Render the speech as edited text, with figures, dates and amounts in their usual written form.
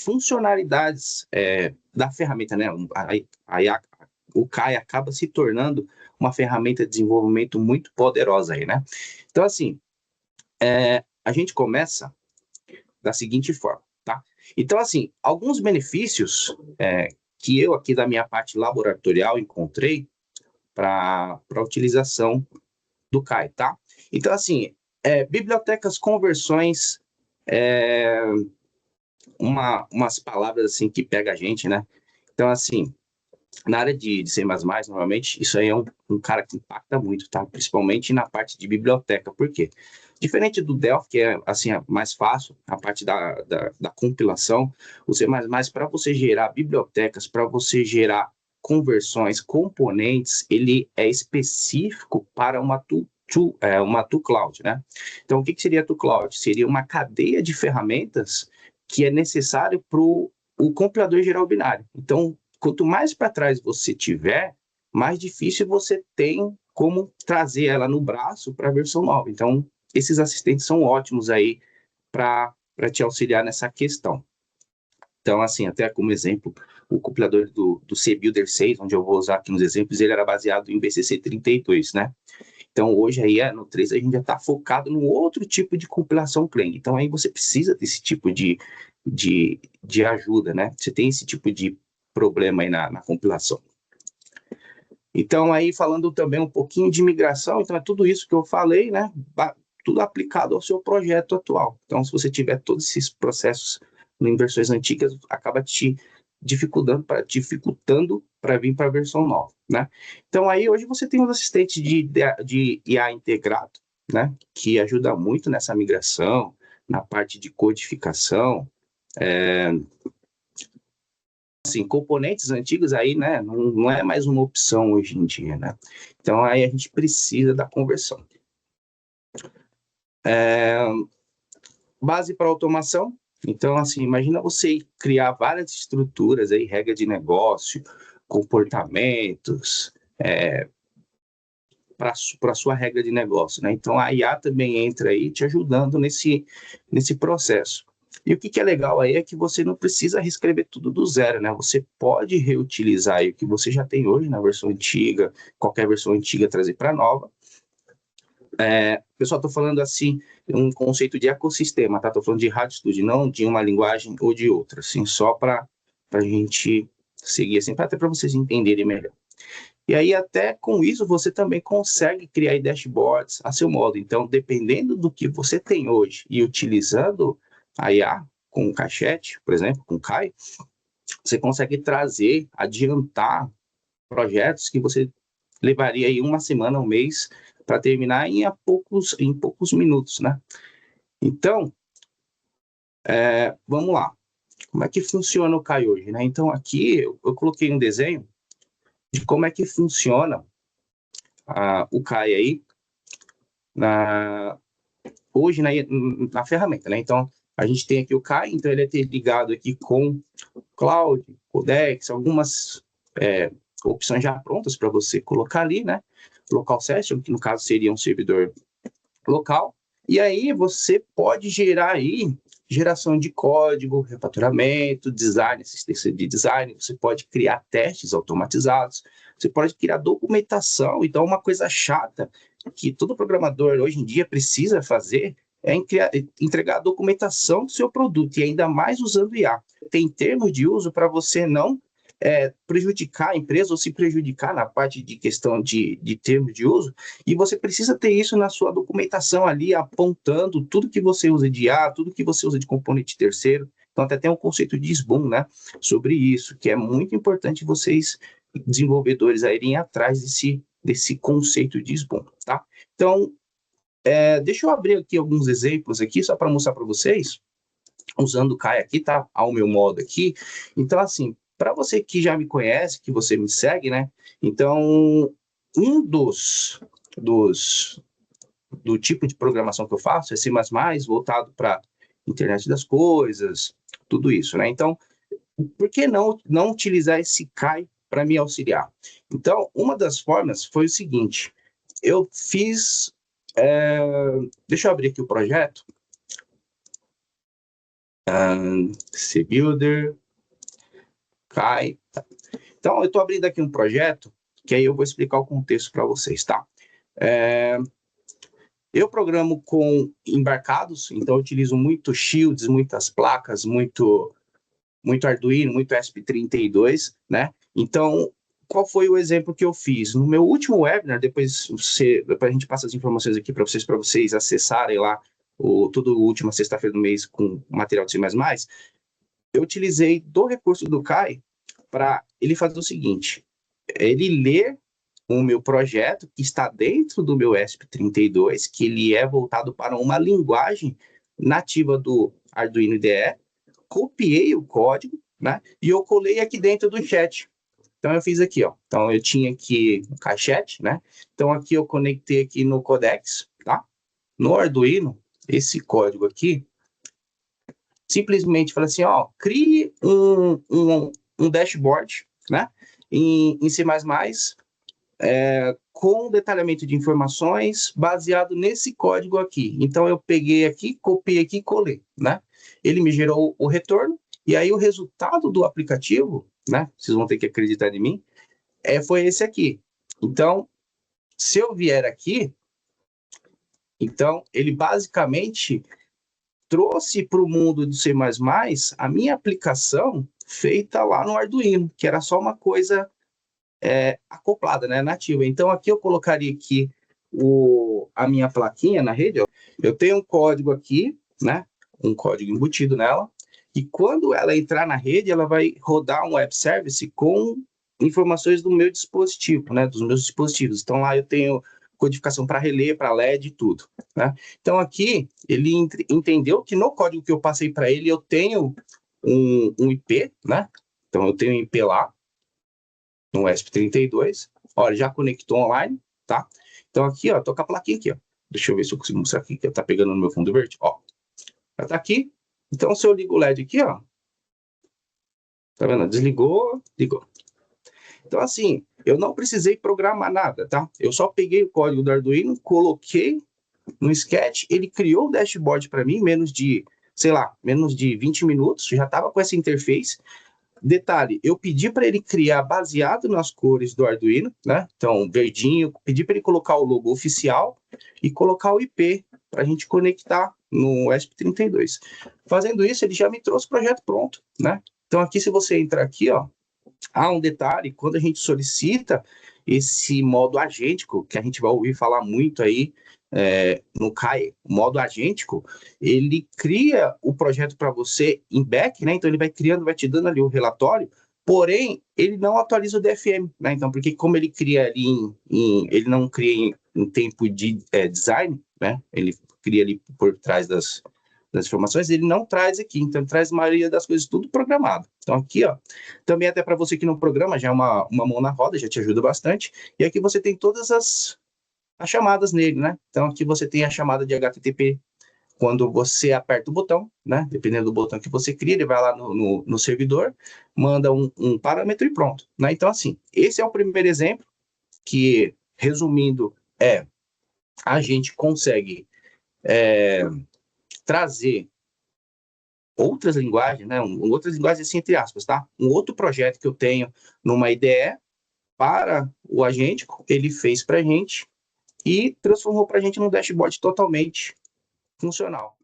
funcionalidades da ferramenta, né? O Kai acaba se tornando uma ferramenta de desenvolvimento muito poderosa aí, né? Então, assim, a gente começa da seguinte forma, tá? Então, assim, alguns benefícios que eu aqui da minha parte laboratorial encontrei para a utilização do Kai, tá? Então, assim, bibliotecas, conversões, umas palavras assim que pega a gente, né? Então, assim, na área de C++, normalmente, isso aí é um cara que impacta muito, tá? Principalmente na parte de biblioteca. Por quê? Diferente do Delphi, que é assim, mais fácil, a parte da compilação, o C++, para você gerar bibliotecas, para você gerar conversões, componentes, ele é específico para uma toCloud, né? Então, o que seria a toCloud? Seria uma cadeia de ferramentas que é necessário para o compilador geral binário. Então, quanto mais para trás você tiver, mais difícil você tem como trazer ela no braço para a versão nova. Então, esses assistentes são ótimos aí para te auxiliar nessa questão. Então, assim, até como exemplo, o compilador do CBuilder 6, onde eu vou usar aqui nos exemplos, ele era baseado em BCC 32, né? Então, hoje aí, no 3, a gente já está focado num outro tipo de compilação Clang. Então, aí você precisa desse tipo de ajuda, né? Você tem esse tipo de problema aí na compilação. Então, aí falando também um pouquinho de migração, então é tudo isso que eu falei, né? Tudo aplicado ao seu projeto atual. Então, se você tiver todos esses processos em versões antigas, acaba te dificultando para vir para a versão nova, né? Então, aí hoje você tem os assistentes de IA integrado, né? Que ajuda muito nessa migração, na parte de codificação, assim, componentes antigos aí, né, não é mais uma opção hoje em dia, né? Então, aí a gente precisa da conversão. Base para automação. Então, assim, imagina você criar várias estruturas aí, regra de negócio, comportamentos, para a sua regra de negócio, né? Então, a IA também entra aí te ajudando nesse processo. E o que é legal aí é que você não precisa reescrever tudo do zero, né? Você pode reutilizar aí o que você já tem hoje na versão antiga, qualquer versão antiga trazer para a nova. Pessoal, estou falando assim, um conceito de ecossistema, tá? Estou falando de RadioStudio, não de uma linguagem ou de outra, assim, só para a gente seguir assim, até para vocês entenderem melhor. E aí, até com isso, você também consegue criar dashboards a seu modo. Então, dependendo do que você tem hoje e utilizando a IA com o Cachete, por exemplo, com o Kai, você consegue trazer, adiantar projetos que você levaria aí uma semana, um mês, para terminar em poucos minutos, né? Então, vamos lá. Como é que funciona o Kai hoje, né? Então, aqui eu coloquei um desenho de como é que funciona o Kai aí hoje na ferramenta, né? Então, a gente tem aqui o Kai, então ele é ligado aqui com Cloud, Codex, algumas opções já prontas para você colocar ali, né? Local Session, que no caso seria um servidor local, e aí você pode gerar aí geração de código, refatoramento, design, assistência de design, você pode criar testes automatizados, você pode criar documentação. Então, uma coisa chata que todo programador hoje em dia precisa fazer é entregar a documentação do seu produto, e ainda mais usando IA. Tem termos de uso para você não prejudicar a empresa ou se prejudicar na parte de questão de termos de uso, e você precisa ter isso na sua documentação ali, apontando tudo que você usa de IA, tudo que você usa de componente terceiro. Então, até tem um conceito de SBOM, né, sobre isso, que é muito importante vocês, desenvolvedores, a irem atrás desse conceito de SBOM, tá? Então, deixa eu abrir aqui alguns exemplos aqui, só para mostrar para vocês, usando o Kai aqui, tá? Ao meu modo aqui. Então, assim, para você que já me conhece, que você me segue, né? Então, do tipo de programação que eu faço é C++, voltado para internet das coisas, tudo isso, né? Então, por que não utilizar esse Kai para me auxiliar? Então, uma das formas foi o seguinte, eu fiz... deixa eu abrir aqui o projeto. CBuilder, Kai. Tá. Então, eu estou abrindo aqui um projeto, que aí eu vou explicar o contexto para vocês, tá? Eu programo com embarcados, então eu utilizo muito shields, muitas placas, muito Arduino, muito ESP32, né? Então, qual foi o exemplo que eu fiz? No meu último webinar, depois a gente passa as informações aqui para vocês acessarem lá tudo última sexta-feira do mês com material de C++, eu utilizei do recurso do Kai para ele fazer o seguinte, ele ler o meu projeto, que está dentro do meu ESP32, que ele é voltado para uma linguagem nativa do Arduino IDE, copiei o código, né, e eu colei aqui dentro do chat. Então, eu fiz aqui, ó. Então, eu tinha aqui o caixete, né? Então, aqui eu conectei aqui no Codex, tá? No Arduino, esse código aqui, simplesmente falei assim, ó, crie um dashboard, né? Em C++, com detalhamento de informações baseado nesse código aqui. Então, eu peguei aqui, copiei aqui e colei, né? Ele me gerou o retorno, e aí o resultado do aplicativo, né? Vocês vão ter que acreditar em mim, foi esse aqui. Então, se eu vier aqui, então, ele basicamente trouxe para o mundo do C++ a minha aplicação feita lá no Arduino, que era só uma coisa acoplada, né, nativa. Então, aqui eu colocaria aqui a minha plaquinha na rede, ó. Eu tenho um código aqui, né, um código embutido nela, e quando ela entrar na rede, ela vai rodar um web service com informações do meu dispositivo, né, dos meus dispositivos. Então, lá eu tenho codificação para relé, para LED e tudo, né? Então, aqui, ele entendeu que no código que eu passei para ele, eu tenho um IP, né? Então, eu tenho um IP lá, no ESP32, olha, já conectou online, tá? Então aqui, ó, tô com a plaquinha aqui, ó. Deixa eu ver se eu consigo mostrar aqui, que tá pegando no meu fundo verde, ó. Já tá aqui. Então, se eu ligo o LED aqui, ó, tá vendo? Desligou, ligou. Então, assim, eu não precisei programar nada, tá? Eu só peguei o código do Arduino, coloquei no Sketch, ele criou o dashboard para mim, menos de 20 minutos, já tava com essa interface. Detalhe, eu pedi para ele criar baseado nas cores do Arduino, né? Então, verdinho, pedi para ele colocar o logo oficial e colocar o IP para a gente conectar no ESP32. Fazendo isso, ele já me trouxe o projeto pronto, né? Então, aqui, se você entrar aqui, ó, há um detalhe, quando a gente solicita esse modo agêntico, que a gente vai ouvir falar muito aí no Kai, o modo agêntico, ele cria o projeto para você em back, né? Então ele vai criando, vai te dando ali o relatório, porém ele não atualiza o DFM, né? Então, porque como ele cria ali ele não cria em tempo de design, né? Ele cria ali por trás das informações, ele não traz aqui, então ele traz a maioria das coisas tudo programado. Então aqui, ó, também até para você que não programa, já é uma mão na roda, já te ajuda bastante, e aqui você tem todas as chamadas nele, né? Então aqui você tem a chamada de HTTP, quando você aperta o botão, né? Dependendo do botão que você cria, ele vai lá no servidor, manda um parâmetro e pronto, né? Então assim, esse é o primeiro exemplo, que resumindo, a gente consegue trazer outras linguagens, né? Outras linguagens assim, entre aspas, tá? Um outro projeto que eu tenho numa IDE para o agêntico, ele fez para a gente e transformou para a gente num dashboard totalmente funcional.